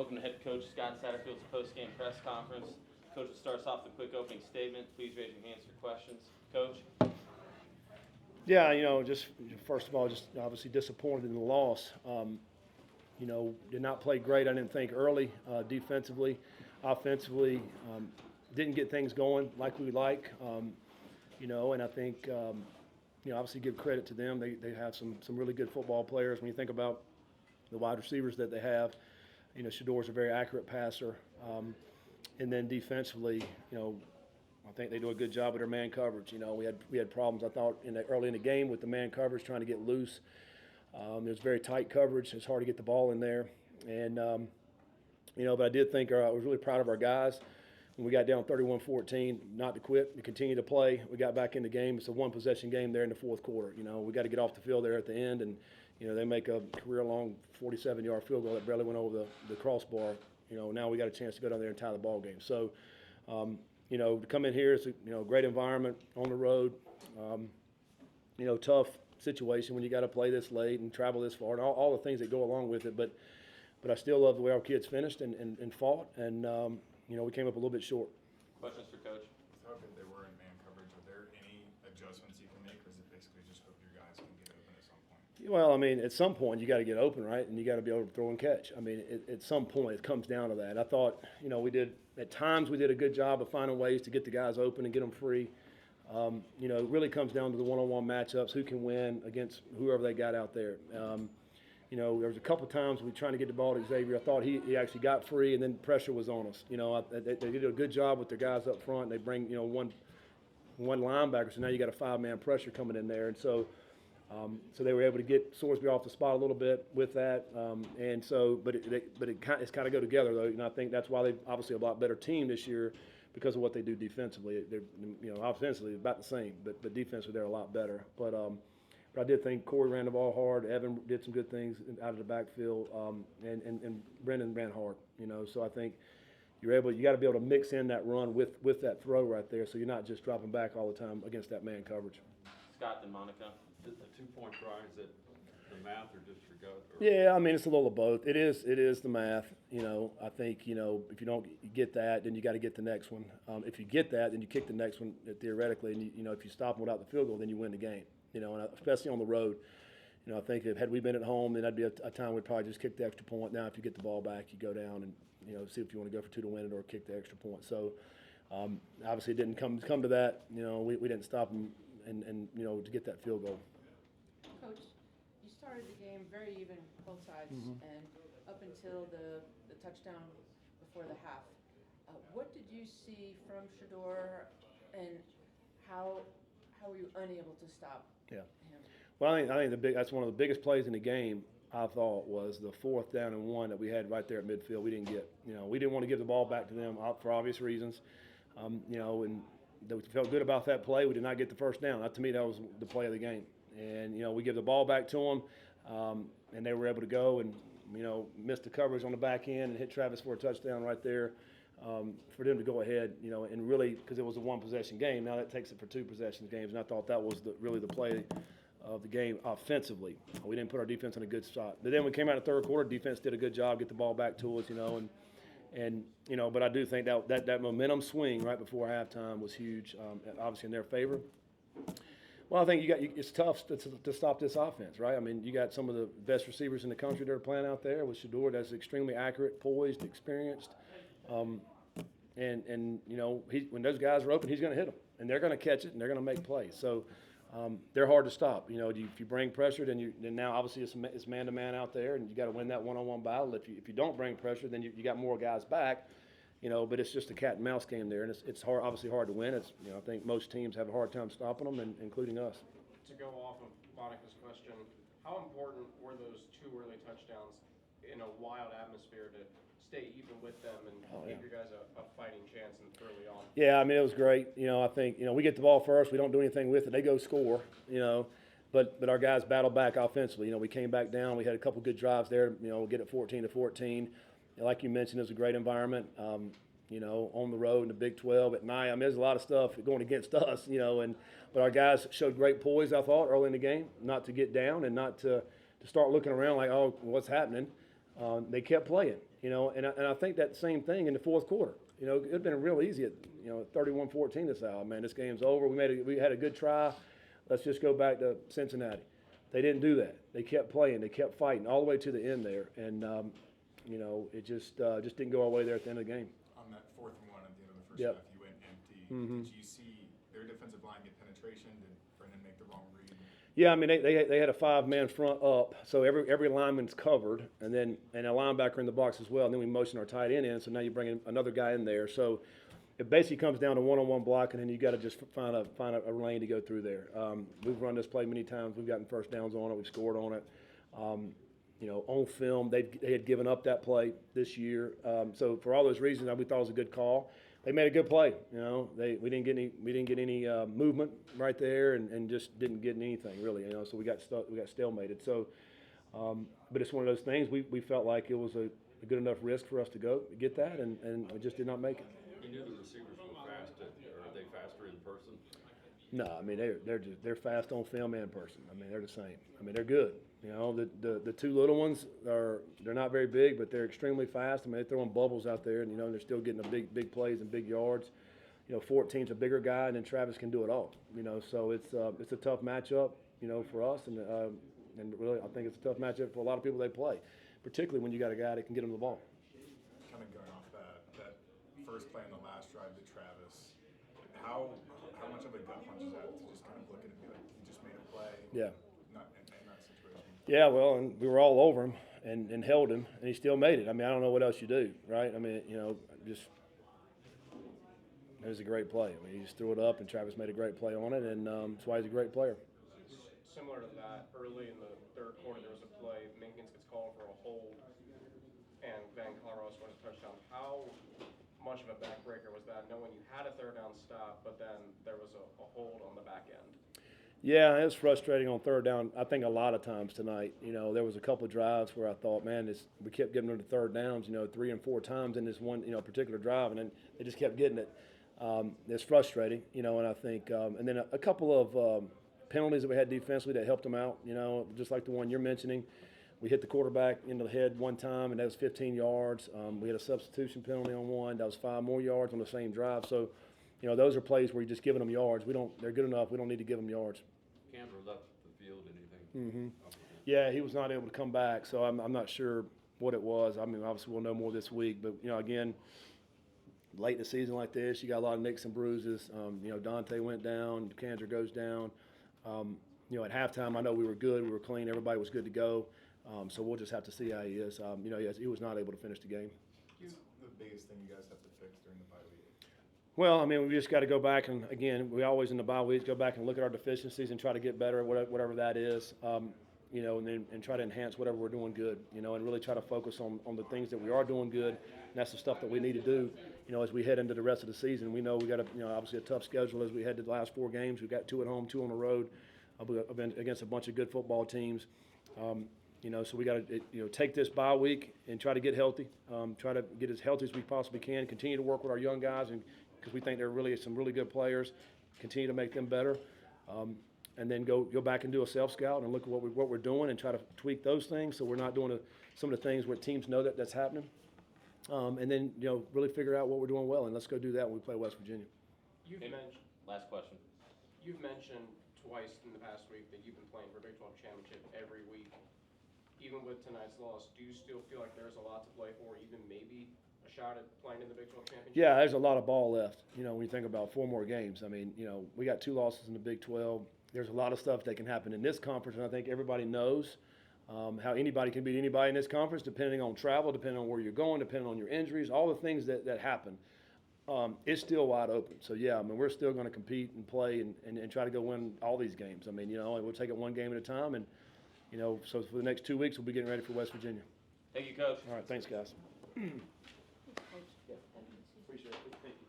Welcome to head coach Scott Satterfield's post-game press conference. Coach starts off with a quick opening statement. Please raise your hands for questions. Coach? Yeah, just first of all, just obviously disappointed in the loss. Did not play great, I didn't think, early defensively. Offensively, didn't get things going like we like. And I think, obviously give credit to them. They have some really good football players. When you think about the wide receivers that they have, Shador's a very accurate passer. And then defensively, I think they do a good job with their man coverage. We had problems, I thought, early in the game with the man coverage, trying to get loose. There's very tight coverage. It's hard to get the ball in there. And, but I did think I was really proud of our guys. When we got down 31-14, not to quit, to continue to play. We got back in the game. It's a one-possession game there in the fourth quarter. We got to get off the field there at the end. And, they make a career-long 47-yard field goal that barely went over the crossbar. Now we got a chance to go down there and tie the ball game. So, to come in here, it's a great environment on the road. Tough situation when you got to play this late and travel this far and all the things that go along with it. But I still love the way our kids finished and fought, and we came up a little bit short. Questions for Coach? With how good they were in man coverage, are there any adjustments you can make, or is it basically just hope your guys can get open at some point? Well, at some point you got to get open, right? And you got to be able to throw and catch. At some point it comes down to that. I thought, at times we did a good job of finding ways to get the guys open and get them free. It really comes down to the one-on-one matchups, who can win against whoever they got out there. There was a couple times we were trying to get the ball to Xavier. I thought he actually got free, and then pressure was on us. They did a good job with their guys up front. They bring, one linebacker, so now you got a five-man pressure coming in there. And so they were able to get Sorsby off the spot a little bit with that. It's kind of go together, though. And I think that's why they're obviously a lot better team this year, because of what they do defensively. They're, offensively about the same, but defensively they're a lot better. But I did think Corey ran the ball hard. Evan did some good things out of the backfield, and Brendan ran hard. So I think you got to be able to mix in that run with that throw right there, so you're not just dropping back all the time against that man coverage. Scott and Monica. The 2-point try, is it the math or just your gut? Yeah, it's a little of both. It is the math. I think, if you don't get that, then you got to get the next one. If you get that, then you kick the next one theoretically, and if you stop them without the field goal, then you win the game. And especially on the road. I think had we been at home, then that'd be a time we'd probably just kick the extra point. Now, if you get the ball back, you go down and see if you want to go for two to win it or kick the extra point. So obviously it didn't come to that. We didn't stop them and to get that field goal. Coach, you started the game very even, both sides, and up until the touchdown before the half. What did you see from Shador, and how were you unable to stop him? Well, I think that's one of the biggest plays in the game. I thought was the 4th down and 1 that we had right there at midfield. We didn't get. We didn't want to give the ball back to them for obvious reasons. And we felt good about that play. We did not get the first down. To me, that was the play of the game. And we give the ball back to them, and they were able to go and missed the coverage on the back end and hit Travis for a touchdown right there. For them to go ahead, and really, because it was a one-possession game, now that takes it for 2-possession games, and I thought that was really the play of the game offensively. We didn't put our defense in a good spot. But then we came out in the third quarter, defense did a good job, get the ball back to us, but I do think that momentum swing right before halftime was huge, obviously in their favor. Well, I think it's tough to stop this offense, right? You got some of the best receivers in the country that are playing out there with Shador. That's extremely accurate, poised, experienced. When those guys are open, he's going to hit them, and they're going to catch it, and they're going to make plays. So they're hard to stop. If you bring pressure, then now obviously it's man-to-man out there, and you got to win that one-on-one battle. If you don't bring pressure, then you got more guys back. But it's just a cat and mouse game there, and it's obviously hard to win. It's I think most teams have a hard time stopping them, including us. To go off of Monica's question, how important were those 2 early touchdowns in a wild atmosphere to stay even with them and give your guys a fighting chance early on? Yeah, it was great. I think we get the ball first, we don't do anything with it, they go score. But our guys battled back offensively. We came back down, we had a couple good drives there. Get it 14-14. Like you mentioned, it was a great environment. On the road in the Big 12 at night. There's a lot of stuff going against us, but our guys showed great poise, I thought, early in the game, not to get down and not to start looking around like, oh, what's happening. They kept playing, and I think that same thing in the fourth quarter. It had been real easy at 31-14 this hour. Man, this game's over. We had a good try. Let's just go back to Cincinnati. They didn't do that. They kept playing. They kept fighting all the way to the end there, and it just didn't go our way there at the end of the game. On that 4th and 1 at the end of the first Yep. half, you went empty. Mhm. Did you see their defensive line get penetration? Did Brennan make the wrong read? Yeah, I mean they had a 5-man front up, so every lineman's covered, and a linebacker in the box as well. And then we motion our tight end in, so now you bring in another guy in there. So it basically comes down to one-on-one blocking, and you got to just find a lane to go through there. We've run this play many times. We've gotten first downs on it. We've scored on it. On film, they had given up that play this year. So for all those reasons, we thought it was a good call. They made a good play. We didn't get any movement right there, and just didn't get anything really. So we got stalemated. So, but it's one of those things. We felt like it was a good enough risk for us to go get that, and we just did not make it. You knew the receivers were fast, or are they faster in person? No, I mean they're fast on film and person. I mean they're the same. I mean they're good. The two little ones they're not very big, but they're extremely fast. I mean they're throwing bubbles out there, and they're still getting the big plays and big yards. 14's a bigger guy, and then Travis can do it all. So it's a tough matchup. For us, and really I think it's a tough matchup for a lot of people they play, particularly when you got a guy that can get them the ball. Kind of going off that first play in the last drive to Travis, how much of a gut punch is that to just kind of look at it and be like, he just made a play? Yeah. Not in that situation. Yeah, well, and we were all over him and held him, and he still made it. I mean, I don't know what else you do, right? I mean, just it was a great play. I mean, he just threw it up, and Travis made a great play on it, and that's why he's a great player. Similar to that, early in the third quarter, there was a play, Minkins gets called for a hold, and Van Colorado scores a touchdown. How much of a backbreaker was that, knowing you had a third down stop, but then there was a hold on the back end? Yeah, it was frustrating on third down. I think a lot of times tonight, there was a couple of drives where I thought, man, we kept getting them to third downs, 3 and 4 times in this one, particular drive, and then they just kept getting it. It's frustrating, and I think, and then a couple of penalties that we had defensively that helped them out, just like the one you're mentioning. We hit the quarterback into the head one time, and that was 15 yards. We had a substitution penalty on one. That was 5 more yards on the same drive. So, those are plays where you're just giving them yards. They're good enough. We don't need to give them yards. Cantor left the field, anything? Yeah, he was not able to come back, so I'm not sure what it was. I mean, obviously we'll know more this week. But, again, late in the season like this, you got a lot of nicks and bruises. Dante went down. Cantor goes down. At halftime, I know we were good. We were clean. Everybody was good to go. So we'll just have to see how he is. He was not able to finish the game. What's the biggest thing you guys have to fix during the bye week? Well, I mean, we just got to go back and, again, we always in the bye weeks go back and look at our deficiencies and try to get better at whatever that is, and try to enhance whatever we're doing good, and really try to focus on the things that we are doing good, and that's the stuff that we need to do, as we head into the rest of the season. We know we got obviously a tough schedule as we head to the last 4 games. We've got 2 at home, 2 on the road. I've been against a bunch of good football teams. So we got to take this bye week and try to get healthy, try to get as healthy as we possibly can, continue to work with our young guys, and because we think they're really some really good players, continue to make them better, and then go back and do a self-scout and look at what we're doing and try to tweak those things so we're not doing some of the things where teams know that's happening, and then really figure out what we're doing well, and let's go do that when we play West Virginia. Last question. You've mentioned twice in the past week that you've been playing for Big 12 championship every week. Even with tonight's loss, do you still feel like there's a lot to play for, even maybe a shot at playing in the Big 12 championship? Yeah, there's a lot of ball left. When you think about 4 more games, I mean, we got 2 losses in the Big 12. There's a lot of stuff that can happen in this conference, and I think everybody knows how anybody can beat anybody in this conference, depending on travel, depending on where you're going, depending on your injuries, all the things that happen. It's still wide open. So, yeah, I mean, we're still going to compete and play and try to go win all these games. I mean, we'll take it one game at a time, and so for the next 2 weeks, we'll be getting ready for West Virginia. Thank you, Coach. All right, thanks, guys. Appreciate it.